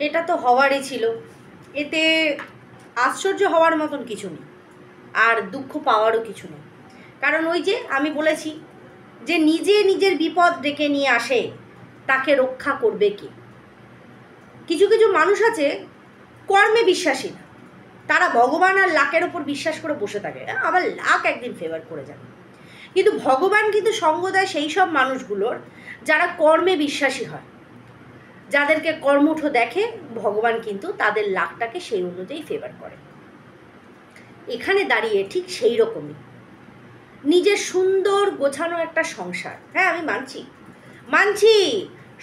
এটা তো হওয়ারই ছিল, এতে আশ্চর্য হওয়ার মতন কিছু নেই, আর দুঃখ পাওয়ারও কিছু নেই। কারণ ওই যে আমি বলেছি যে নিজে নিজের বিপদ ডেকে নিয়ে আসে, তাকে রক্ষা করবে কে? কিছু কিছু মানুষ আছে কর্মে বিশ্বাসী না, তারা ভগবান আর লাকের ওপর বিশ্বাস করে বসে থাকে, আবার লাক একদিন ফেভার করে যাবে। কিন্তু ভগবান কিন্তু সঙ্গ দেয় সেই সব মানুষগুলোর যারা কর্মে বিশ্বাসী হয়, যাদেরকে কর্মঠ দেখে ভগবান কিন্তু তাদের লাকটাকে সেই অনুযায়ী ফেভার করে। এখানে দাঁড়িয়ে ঠিক সেই রকমই নিজের সুন্দর গোছানো একটা সংসার, হ্যাঁ আমি মানছি মানছি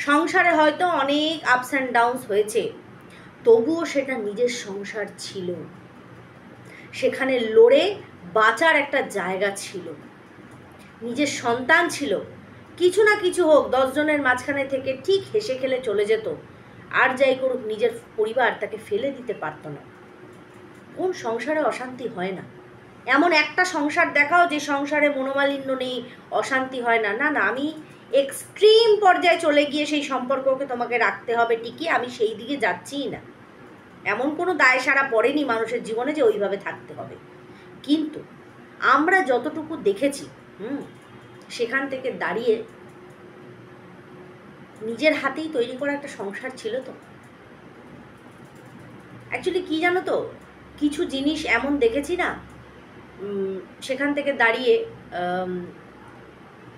সংসারে হয়তো অনেক আপস অ্যান্ড ডাউনস হয়েছে, তবুও সেটা নিজের সংসার ছিল, সেখানে লড়ে বাঁচার একটা জায়গা ছিল, নিজের সন্তান ছিল, কিছু না কিছু হোক 10 জনের মাঝখানে থেকে ঠিক হেসে খেলে চলে যেত, আর যাই করুক নিজের পরিবার তাকে ফেলে দিতে পারতো না। কোন সংসারে অশান্তি হয় না? এমন একটা সংসার দেখাও যে সংসারে মনোমালিন্য নেই, অশান্তি হয় না। না না, আমি এক্সট্রিম পর্যায়ে চলে গিয়ে সেই সম্পর্ককে তোমাকে রাখতে হবে টিকিয়ে, আমি সেই দিকে যাচ্ছিই না। এমন কোনো দায় সারা পড়েনি মানুষের জীবনে যে ওইভাবে থাকতে হবে। কিন্তু আমরা যতটুকু দেখেছি সেখান থেকে দাঁড়িয়ে নিজের হাতেই তৈরি করা একটা সংসার ছিল তো। অ্যাকচুয়ালি কী জানো তো, কিছু জিনিস এমন দেখেছি না, সেখান থেকে দাঁড়িয়ে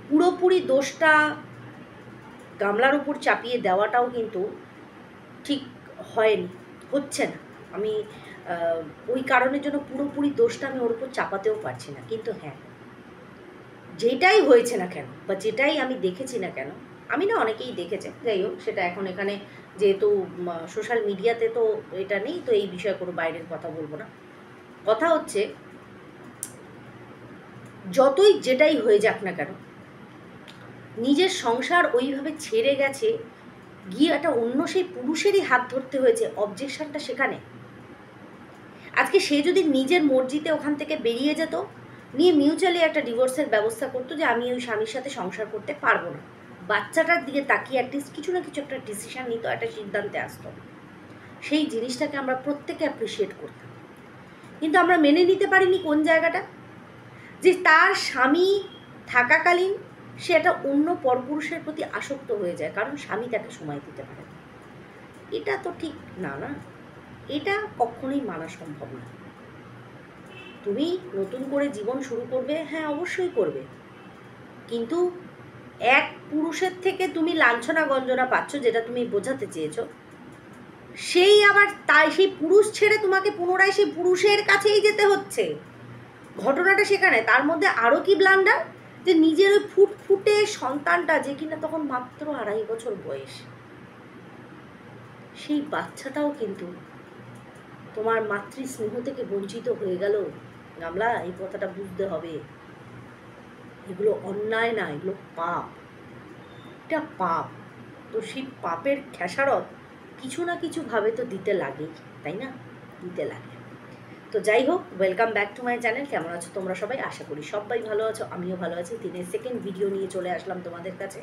পুরোপুরি দোষটা গামলার উপর চাপিয়ে দেওয়াটাও কিন্তু ঠিক হয়নি, হচ্ছে না। আমি ওই কারণের জন্য পুরোপুরি দোষটা আমি ওর উপর চাপাতেও পারছি না। কিন্তু হ্যাঁ, যেটাই হয়েছে না কেন বা যেটাই আমি দেখেছি না কেন, আমি না অনেকেই দেখেছে, যাই হোক সেটা এখন এখানে যেহেতু সোশ্যাল মিডিয়াতে তো এটা নেই, তো এই বিষয়ে কোনো বাইরের কথা বলবো না। কথা হচ্ছে যতই যেটাই হয়ে যাক না কেন, নিজের সংসার ওইভাবে ছেড়ে গেছে, গিয়ে একটা অন্য সেই পুরুষেরই হাত ধরতে হয়েছে, অবজেকশনটা সেখানে। আজকে সে যদি নিজের মর্জিতে ওখান থেকে বেরিয়ে যেত, নিয়ে মিউচুয়ালি একটা ডিভোর্সের ব্যবস্থা করতো যে আমি ওই স্বামীর সাথে সংসার করতে পারবো না, বাচ্চাটার দিকে তাকিয়ে অ্যাটলিস্ট কিছু না কিছু একটা ডিসিশান নিত, একটা সিদ্ধান্তে আসতো, সেই জিনিসটাকে আমরা প্রত্যেকে অ্যাপ্রিসিয়েট করতাম। কিন্তু আমরা মেনে নিতে পারিনি কোন জায়গাটা, যে তার স্বামী থাকাকালীন সে একটা অন্য পরপুরুষের প্রতি আসক্ত হয়ে যায়, কারণ স্বামী তাকে সময় দিতে পারে না। এটা তো ঠিক না, না এটা কখনোই মানা সম্ভব না। তুমি নতুন করে জীবন শুরু করবে, হ্যাঁ অবশ্যই করবে, কিন্তু এক পুরুষের থেকে তুমি লাঞ্ছনা গঞ্জনা পাচ্ছ, যেটা তুমি বোঝাতে চেয়েছো, সেই আবার তাই সেই পুরুষ ছেড়ে তোমাকে পুনরায় সেই পুরুষের কাছেই যেতে হচ্ছে। ঘটনাটা সেখানে। তার মধ্যে আরও কি ব্লান্ডার, যে নিজের ওই ফুটফুটে সন্তানটা, যে কিনা তখন মাত্র 2.5 বছর বয়স, সেই বাচ্চাটাও কিন্তু তোমার মাতৃস্নেহ থেকে বঞ্চিত হয়ে গেল। গামলা, এই কথাটা বুঝতে হবে, এগুলো অন্যায় না, এগুলো পাপ, এটা পাপ। তো সেই পাপের খেসারত কিছু না কিছুভাবে তো দিতে লাগেই, তাই না? দিতে লাগে। তো যাই হোক, welcome back to my channel. কেমন আছো তোমরা সবাই? আশা করি সবাই ভালো আছো, আমিও ভালো আছি। দিনের সেকেন্ড ভিডিও নিয়ে চলে আসলাম তোমাদের কাছে।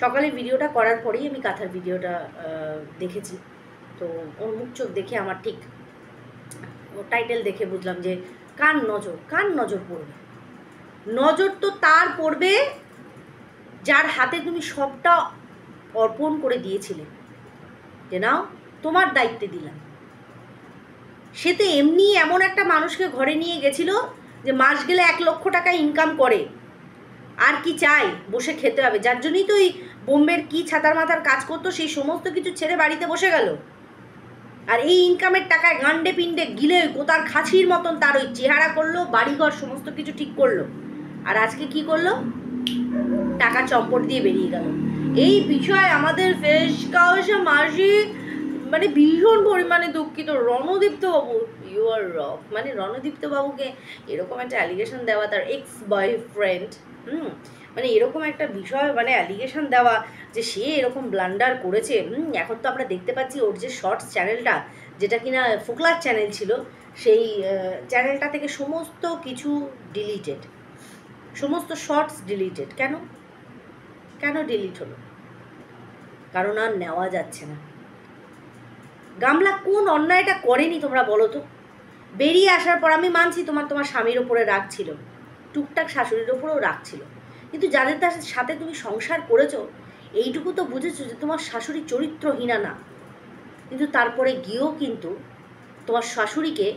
সকালে ভিডিওটা করার পরেই আমি কাঁথার ভিডিওটা দেখেছি, তো ওর মুখ চোখ দেখে আমার ঠিক টাইটেল দেখে বুঝলাম যে কার নজর পড়বে। নজর তো তার পড়বে যার হাতে তুমি সবটা অর্পণ করে দিয়েছিলে, যে নাও তোমার দায়িত্বে দিলাম। সে তো এমনি এমন একটা মানুষকে ঘরে নিয়ে গেছিল যে মাস গেলে 1 লক্ষ টাকা ইনকাম করে, আর কি চাই, বসে খেতে হবে। যার জন্যই তো ওই বোম্বের কি ছাতার মাথার কাজ করতো, সেই সমস্ত কিছু ছেড়ে বাড়িতে বসে গেল। আর এই ইনকামের টাকায় গান্ডে পিণ্ডে গিলে গোতার খাসির মতন তার ওই চেহারা করলো, বাড়িঘর সমস্ত কিছু ঠিক করলো, আর আজকে কি করলো, টাকা চম্পট দিয়ে বেরিয়ে গেল। এই বিষয়ে আমাদের ফেস কাউসা মাসি মানে ভীষণ পরিমাণে দুঃখিত। রণদীপ্ত বাবু, ইউ আর রক, মানে রণদীপ্ত বাবুকে এরকম একটা অ্যালিগেশন দেওয়া, তার এক্স বয়ফ্রেন্ড, মানে এরকম একটা বিষয়, মানে অ্যালিগেশন দেওয়া যে সে এরকম ব্লান্ডার করেছে। এখন তো আমরা দেখতে পাচ্ছি ওর যে শর্টস চ্যানেলটা, যেটা কিনা ফোকলার চ্যানেল ছিল, সেই চ্যানেলটা থেকে সমস্ত কিছু ডিলিটেড, সমস্ত শর্টস ডিলিটেড। কেন ডিলিট হলো? কারণ আর নেওয়া যাচ্ছে না। গামলা কোন অন্যায়টা করেনি তোমরা বলো তো? বেরিয়ে আসার পর আমি মানছি তোমার স্বামীর ওপরে রাগ ছিল, টুকটাক শাশুড়ির ওপরেও রাগ ছিল, কিন্তু যাদের তার সাথে তুমি সংসার করেছো এইটুকু তো বুঝেছো যে তোমার শাশুড়ি চরিত্রহীনা না, কিন্তু তারপরে গিয়েও কিন্তু তোমার শাশুড়িকে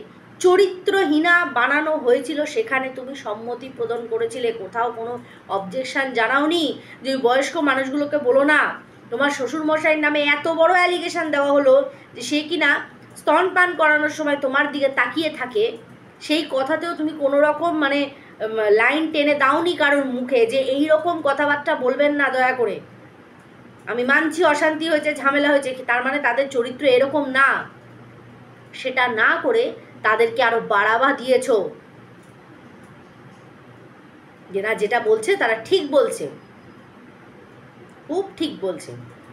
চরিত্রহীনা বানানো হয়েছিল। সেখানে তুমি সম্মতি প্রদান করেছিলে, কোথাও কোনো অবজেকশান জানাওনি যে বয়স্ক মানুষগুলোকে বলো না তোমার শ্বশুরমশাইয়ের নামে এত বড় অ্যালিগেশন দেওয়া হলো যে সে কিনা স্তনপান করানোর সময় তোমার দিকে তাকিয়ে থাকে। সেই কথাতেও তুমি কোনো রকম মানে লাইন টেনে দাওনি কারোর মুখে যে এই রকম কথাবার্তা বলবেন না দয়া করে। আমি মানছি অশান্তি হয়েছে, ঝামেলা হয়েছে, তার মানে তাদের চরিত্র এরকম না। সেটা না করে তাদেরকে আরো বাড়াবা দিয়েছো যে না যেটা বলছে তারা ঠিক বলছে, খুব ঠিক বলছে।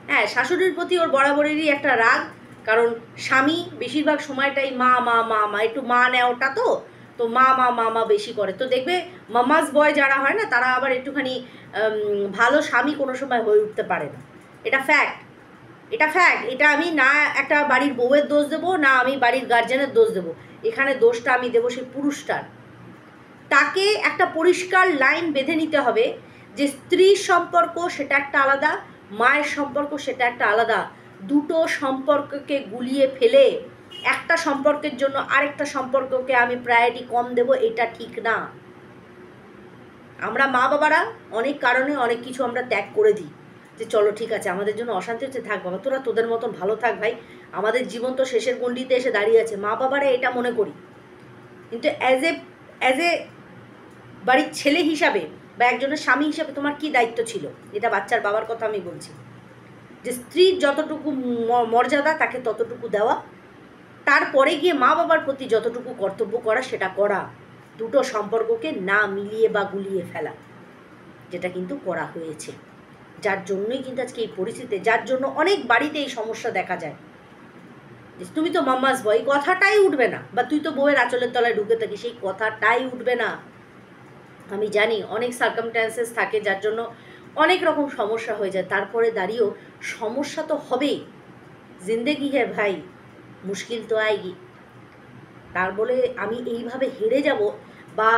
হ্যাঁ, শাশুড়ির প্রতি ওর বরাবরেরই একটা রাগ, কারণ স্বামী বেশিরভাগ সময়টাই মা মা মা মা, একটু মা নেওয়াটা তো তো মা মা মা মা বেশি করে। তো দেখবে মামাস বয় যারা হয় না তারা আবার একটুখানি ভালো স্বামী কোনো সময় হয়ে উঠতে পারে না। এটা ফ্যাক্ট, এটা ফ্যাক্ট। এটা আমি না একটা বাড়ির বউয়ের দোষ দেবো, না আমি বাড়ির গার্জেনের দোষ দেবো। এখানে দোষটা আমি দেবো সেই পুরুষটার। তাকে একটা পরিষ্কার লাইন বেঁধে নিতে হবে যে স্ত্রীর সম্পর্ক সেটা একটা আলাদা, মায়ের সম্পর্ক সেটা একটা আলাদা। দুটো সম্পর্ককে গুলিয়ে ফেলে একটা সম্পর্কের জন্য আরেকটা সম্পর্ককে আমি প্রায়োরিটি কম দেব, এটা ঠিক না। আমরা মা বাবারা অনেক কারণে অনেক কিছু আমরা ত্যাগ করে দিই যে চলো ঠিক আছে আমাদের জন্য অশান্তি হচ্ছে, থাক বাবা তোরা তোদের মতন ভালো থাক ভাই, আমাদের জীবন তো শেষের গণ্ডিতে এসে দাঁড়িয়ে আছে। মা বাবারা এটা মনে করি, কিন্তু অ্যাজ এ বাড়ির ছেলে হিসাবে বা একজনের স্বামী হিসাবে তোমার কি দায়িত্ব ছিল? এটা বাচ্চার বাবার কথা আমি বলছি, যে স্ত্রীর যতটুকু মর্যাদা তাকে ততটুকু দেওয়া, তারপরে গিয়ে মা বাবার প্রতি যতটুকু কর্তব্য করা সেটা করা, দুটো সম্পর্ককে না মিলিয়ে বা গুলিয়ে ফেলা, যেটা কিন্তু করা হয়েছে। যার জন্যই কিন্তু আজকে এই পরিস্থিতি, যার জন্য অনেক বাড়িতে এই সমস্যা দেখা যায়। তুমি তো মাম্মাস বয়, কথাটাই উঠবে না, বা তুই তো বউয়ের আঁচলের তলায় ঢুকে থাকি, সেই কথাটাই উঠবে না। আমি জানি অনেক সার্কামস্ট্যান্সেস থাকে যার জন্য অনেক রকম সমস্যা হয়ে যায়, তারপরে দাঁড়িয়েও সমস্যা তো হবেই। জিন্দেগি হে ভাই, মুশকিল তো আয়েগি। তার বলে আমি এইভাবে হেরে যাব বা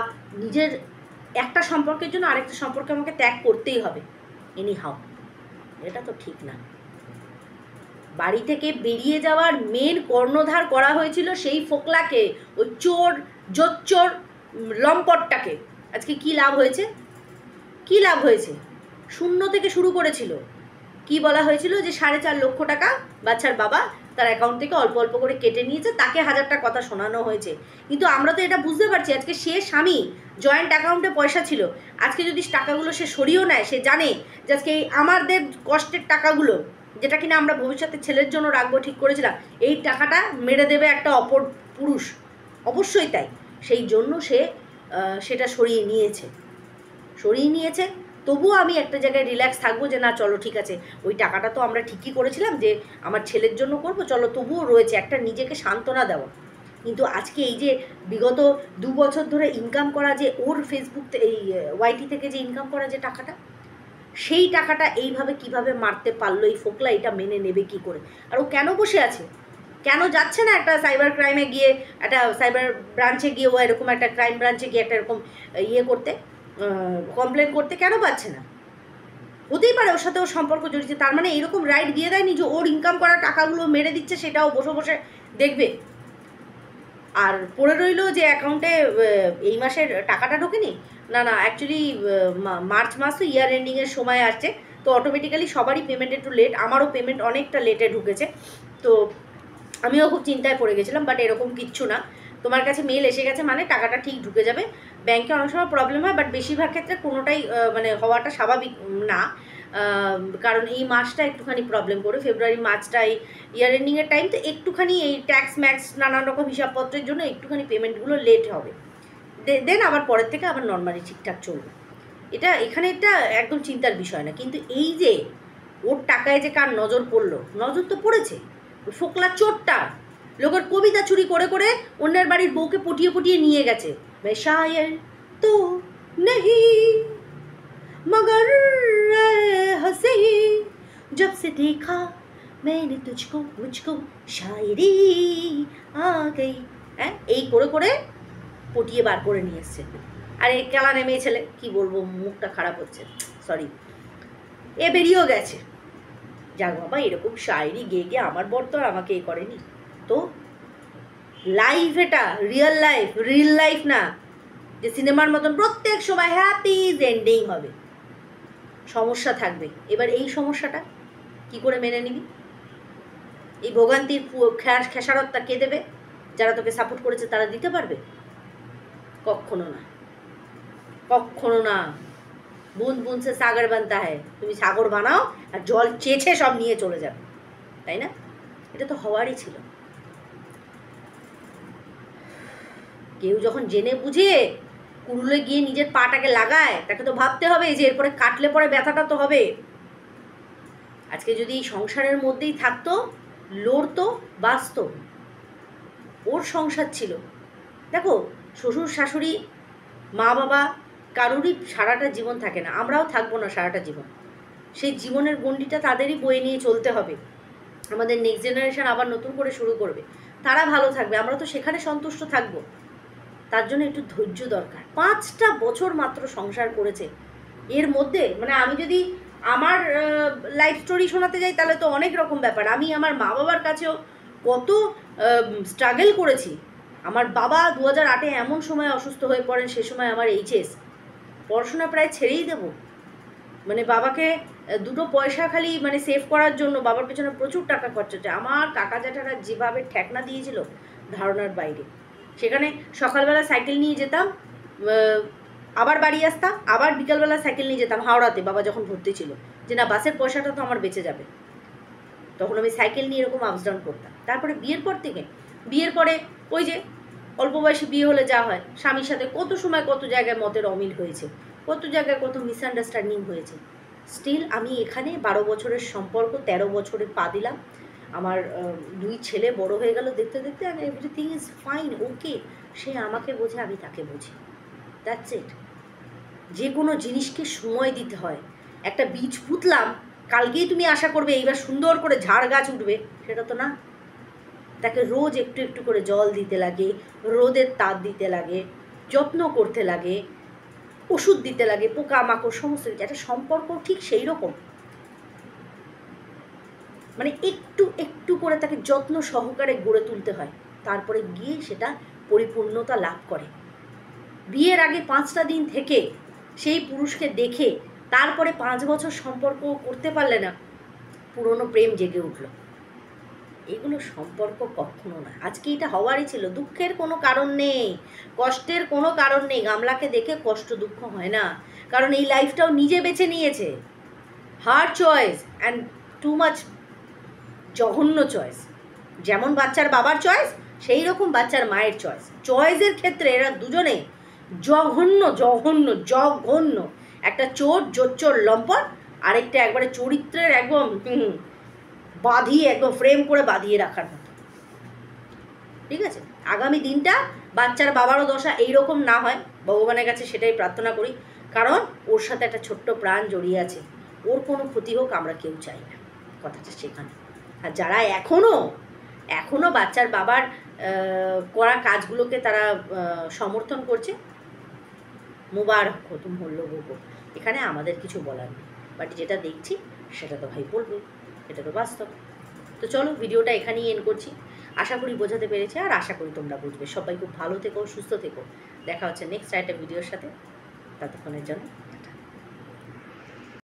নিজের একটা সম্পর্কের জন্য আরেকটা সম্পর্কে আমাকে ত্যাগ করতেই হবে এনি হাউ, এটা তো ঠিক না। বাড়ি থেকে বেরিয়ে যাওয়ার মেন কর্ণধার করা হয়েছিল সেই ফোকলাকে, ওই চোর জোচ্চোর লম্পটটাকে। আজকে কি লাভ হয়েছে? কি লাভ হয়েছে? শূন্য থেকে শুরু করেছিল। কি বলা হয়েছিল যে 4.5 লক্ষ টাকা বাচ্চার বাবা তার অ্যাকাউন্ট থেকে অল্প অল্প করে কেটে নিয়েছে, তাকে 1000টা কথা শোনানো হয়েছে। কিন্তু আমরা তো এটা বুঝতে পারছি আজকে সে স্বামী, জয়েন্ট অ্যাকাউন্টে পয়সা ছিল, আজকে যদি টাকাগুলো সে সরিয়েও নেয়, সে জানে যে আজকে এই আমাদের কষ্টের টাকাগুলো যেটা কিনা আমরা ভবিষ্যতে ছেলের জন্য রাখবো ঠিক করেছিলাম, এই টাকাটা মেরে দেবে একটা অপর পুরুষ, অবশ্যই তাই। সেই জন্য সে সেটা সরিয়ে নিয়েছে। তবুও আমি একটা জায়গায় রিল্যাক্স থাকবো যে না চলো ঠিক আছে, ওই টাকাটা তো আমরা ঠিকই করেছিলাম যে আমার ছেলের জন্য করবো, চলো তবুও রয়েছে একটা নিজেকে সান্ত্বনা দেওয়া। কিন্তু আজকে এই যে বিগত 2 বছর ধরে ইনকাম করা, যে ওর ফেসবুক এই ওয়াইটি থেকে যে ইনকাম করা যে টাকাটা, সেই টাকাটা এইভাবে কিভাবে মারতে পারলো এই ফোকলা, এটা মেনে নেবে কি করে? আর ও কেন বসে আছে? কেন যাচ্ছে না একটা সাইবার ক্রাইমে গিয়ে, একটা সাইবার ব্রাঞ্চে গিয়ে, ও এরকম একটা ক্রাইম ব্রাঞ্চে গিয়ে একটা এরকম ইয়ে করতে, কমপ্লেন করতে কেন পাচ্ছে না? হতেই পারে ওর সাথে ওর সম্পর্ক জড়িয়েছে, তার মানে এরকম রাইট দিয়ে দেয়নি যে ওর ইনকাম করা টাকাগুলো মেরে দিচ্ছে, সেটাও বসে বসে দেখবে। আর পড়ে রইলো যে অ্যাকাউন্টে এই মাসের টাকাটা ঢোকেনি। না অ্যাকচুয়ালি মার্চ মাস তো ইয়ার এন্ডিংয়ের সময় আসছে, তো অটোমেটিক্যালি সবারই পেমেন্ট একটু লেট, আমারও পেমেন্ট অনেকটা লেটে ঢুকেছে। তো আমিও খুব চিন্তায় পড়ে গেছিলাম, বাট এরকম কিচ্ছু না, তোমার কাছে মেল এসে গেছে মানে টাকাটা ঠিক ঢুকে যাবে। ব্যাংকে অনেক সময় প্রবলেম হয়, বাট বেশিরভাগ ক্ষেত্রে কোনোটাই মানে হওয়াটা স্বাভাবিক না, কারণ এই মাসটা একটুখানি প্রবলেম করে, ফেব্রুয়ারি মার্চটা এই ইয়ার এন্ডিংয়ের টাইম, তো একটুখানি এই ট্যাক্স ম্যাক্স নানান রকম হিসাবপত্রের জন্য একটুখানি পেমেন্টগুলো লেট হবে, দেন আবার পরের থেকে আবার নর্মালি ঠিকঠাক চলবে। এখানে এটা একদম চিন্তার বিষয় না। কিন্তু এই যে ওর টাকায় যে কার নজর পড়লো, নজর তো পড়েছে ফোকলা চোরটা, লোকের কবিতা চুরি করে করে অন্যের বাড়ির বউকে পটিয়ে নিয়ে গেছে। मैं शायर तो नहीं मगर हंसी जब से देखा मैंने तुझको मुझको शायरी आ गई, হ্যাঁ এই করে করে পটিয়ে বার করে নিয়ে এসছে। আর এই কেলা নেমে ছেলে কি বলবো, মুখটা খারাপ হচ্ছে, সরি, এ বেরিয়েও গেছে। যাক বাবা, এরকম শায়রি গেয়ে গিয়ে আমার বর তো আর আমাকে এ করেনি। তো লাইফ, এটা রিয়েল লাইফ না যে সিনেমার মতন প্রত্যেক সময় হ্যাপি এন্ডিং হবে। সমস্যা থাকবে। এবার এই সমস্যাটা কি করে মেনে নিবি? এই ভোগান্তির খেসারতটা কে দেবে? যারা তোকে সাপোর্ট করেছে তারা দিতে পারবে? কখনো না, কখনো না। বুন বুন সে সাগর বানতা হয়, তুমি সাগর বানাও আর জল চেঁচে সব নিয়ে চলে যাবে, তাই না? এটা তো হওয়ারই ছিল। কেউ যখন জেনে বুঝে কুড়ুলে গিয়ে নিজের পাটাকে লাগায়, তাকে তো ভাবতে হবে যে এরপরে কাটলে পরে ব্যথাটা তো হবে। আজকে যদি সংসারের মধ্যেই থাকতো, লড়তো, বাঁচতো, ওর সংসার ছিল। দেখো, শ্বশুর শাশুড়ি মা বাবা কারোরই সারাটা জীবন থাকে না, আমরাও থাকবো না সারাটা জীবন। সেই জীবনের গণ্ডিটা তাদেরই বয়ে নিয়ে চলতে হবে। আমাদের নেক্সট জেনারেশন আবার নতুন করে শুরু করবে, তারা ভালো থাকবে, আমরা তো সেখানে সন্তুষ্ট থাকবো। তার জন্য একটু ধৈর্য দরকার। 5টা বছর মাত্র সংসার করেছে, এর মধ্যে মানে আমি যদি আমার লাইফ স্টোরি শোনাতে যাই তাহলে তো অনেক রকম ব্যাপার। আমি আমার মা বাবার কাছেও কত স্ট্রাগল করেছি। আমার বাবা 2008-এ এমন সময় অসুস্থ হয়ে পড়েন, সে সময় আমার এইচএস, পড়াশোনা প্রায় ছেড়েই দেবো। মানে বাবাকে দুটো পয়সা খালি মানে সেভ করার জন্য বাবার পেছনে প্রচুর টাকা খরচ হচ্ছে। আমার কাকা জ্যাঠারা যেভাবে ঠেকনা দিয়েছিল ধারণার বাইরে। সেখানে সকালবেলা সাইকেল নিয়ে যেতাম, আবার বাড়ি আসতাম, আবার বিকালবেলা সাইকেল নিয়ে যেতাম হাওড়াতে, বাবা যখন ভর্তি ছিল, যে না বাসের পয়সাটা তো আমার বেঁচে যাবে। তখন আমি সাইকেল নিয়ে এরকম আপস ডাউন করতাম। তারপরে বিয়ের পরে ওই যে অল্প বয়সে বিয়ে হলে যা হয়, স্বামীর সাথে কত সময় কত জায়গায় মতের অমিল হয়েছে, কত জায়গায় কত মিসআন্ডারস্ট্যান্ডিং হয়েছে। স্টিল আমি এখানে 12 বছরের সম্পর্ক 13 বছরে পা দিলাম। আমার 2 ছেলে বড় হয়ে গেল দেখতে দেখতে, আর এভরিথিং ইজ ফাইন, ওকে। সে আমাকে বোঝে, আমি তাকে বুঝি, দ্যাটস ইট। যে কোনো জিনিসকে সময় দিতে হয়। একটা বীজ পুঁতলাম, কালকেই তুমি আশা করবে এইবার সুন্দর করে ঝাড় গাছ উঠবে, সেটা তো না। তাকে রোজ একটু একটু করে জল দিতে লাগে, রোদের তাপ দিতে লাগে, যত্ন করতে লাগে, ওষুধ দিতে লাগে, পোকামাকড় সমস্ত কিছু। একটা সম্পর্ক ঠিক সেই রকম, মানে একটু একটু করে তাকে যত্ন সহকারে গড়ে তুলতে হয়, তারপরে গিয়ে সেটা পরিপূর্ণতা লাভ করে। বিয়ের আগে 5টা দিন থেকে সেই পুরুষকে দেখে তারপরে 5 বছর সম্পর্ক করতে পারলে না, পুরনো প্রেম জেগে উঠল। এগুলো সম্পর্ক কখনো না। আজকে এটা হওয়ারই ছিল। দুঃখের কোনো কারণ নেই, কষ্টের কোনো কারণ নেই। গামলাকে দেখে কষ্ট দুঃখ হয় না, কারণ এই লাইফটাও নিজে বেছে নিয়েছে। হার চয়েস অ্যান্ড টু মাচ জঘন্য চয়েস। যেমন বাচ্চার বাবার চয়েস, সেই রকম বাচ্চার মায়ের চয়েস। চয়েসের ক্ষেত্রে এরা দুজনে জঘন্য জঘন্য জঘন্য। একটা চোর জোচ্চোর লম্পট, আরেকটা একবারে চরিত্রের একদম বাঁধিয়ে, একদম ফ্রেম করে বাঁধিয়ে রাখার মতো। ঠিক আছে, আগামী দিনটা বাচ্চার বাবারও দশা এইরকম না হয়, ভগবানের কাছে সেটাই প্রার্থনা করি। কারণ ওর সাথে একটা ছোট্ট প্রাণ জড়িয়ে আছে, ওর কোনো ক্ষতি হোক আমরা কেউ চাই না, কথাটা সেখানে। আর যারা এখনও বাচ্চার বাবার করা কাজগুলোকে তারা সমর্থন করছে, মুবারক হো তুম লোগো। এখানে আমাদের কিছু বলার নেই, বাট যেটা দেখছি সেটা তো ভাই বলবে, এটা তো বাস্তব। তো চলো, ভিডিওটা এখানেই এন্ড করছি। আশা করি বোঝাতে পেরেছি, আর আশা করি তোমরা বুঝবে। সবাই খুব ভালো থেকো, সুস্থ থেকো। দেখা হচ্ছে নেক্সট একটা ভিডিওর সাথে। ততক্ষণের জন্য